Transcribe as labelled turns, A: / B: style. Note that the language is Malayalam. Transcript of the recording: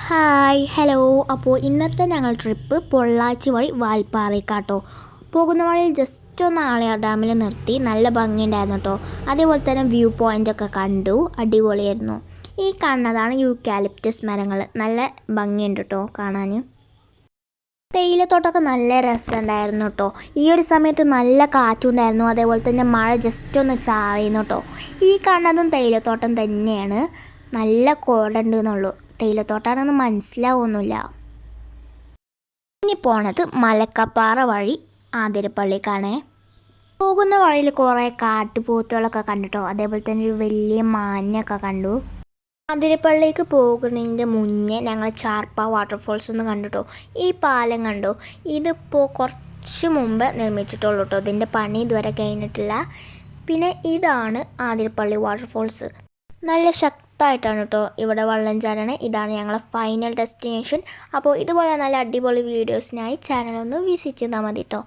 A: Hi hello. അപ്പോൾ ഇന്നത്തെ ഞങ്ങൾ ട്രിപ്പ് പൊള്ളാച്ചി വഴി വാൽപ്പാറയ്ക്കാട്ടോ. പോകുന്ന വഴിയിൽ ജസ്റ്റ് ഒന്ന് ആളിയാർ ഡാമിൽ നിർത്തി, നല്ല ഭംഗിയുണ്ടായിരുന്നു കേട്ടോ. അതേപോലെ തന്നെ വ്യൂ പോയിൻ്റൊക്കെ കണ്ടു, അടിപൊളിയായിരുന്നു. ഈ കാണുന്നതാണ് യൂക്കാലിപ്റ്റസ് മരങ്ങൾ, നല്ല ഭംഗിയുണ്ട് കേട്ടോ കാണാൻ. തേയിലത്തോട്ടമൊക്കെ നല്ല രസമുണ്ടായിരുന്നു കേട്ടോ. ഈ ഒരു സമയത്ത് നല്ല കാറ്റുണ്ടായിരുന്നു, അതേപോലെ തന്നെ മഴ ജസ്റ്റ് ഒന്ന് ചാറിയിരുന്നു കേട്ടോ. ഈ കാണുന്നതും തേയിലത്തോട്ടം തന്നെയാണ്, നല്ല കോടുണ്ട് എന്നുള്ളൂ. തേയിലത്തോട്ടാണെന്ന് മനസ്സിലാവുന്നില്ല. ഇനി പോണത് മലക്കപ്പാറ വഴി ആതിരപ്പള്ളിക്കാണേ. പോകുന്ന വഴിയിൽ കുറേ കാട്ടുപോത്തുകളൊക്കെ കണ്ടിട്ടോ, അതേപോലെ തന്നെ ഒരു വലിയ മാനിനെയൊക്കെ കണ്ടു. ആതിരപ്പള്ളിക്ക് പോകുന്നതിൻ്റെ മുന്നേ ഞങ്ങൾ ചാർപ്പ വാട്ടർഫോൾസ് ഒന്ന് കണ്ടുട്ടോ. ഈ പാലം കണ്ടോ, ഇതിപ്പോൾ കുറച്ച് മുമ്പ് നിർമ്മിച്ചിട്ടുള്ളൂ കേട്ടോ, ഇതിൻ്റെ പണി ഇതുവരെ കഴിഞ്ഞിട്ടില്ല. പിന്നെ ഇതാണ് ആതിരപ്പള്ളി വാട്ടർഫോൾസ്. നല്ല ശക്തമായിട്ടാണ് കേട്ടോ ഇവിടെ വെള്ളം ചാടണേ. ഇതാണ് ഞങ്ങളെ ഫൈനൽ ഡെസ്റ്റിനേഷൻ. അപ്പോൾ ഇതുപോലെ നല്ല അടിപൊളി വീഡിയോസിനായി ചാനലൊന്ന് വിസിറ്റ് ചെയ്താൽ മതി കേട്ടോ.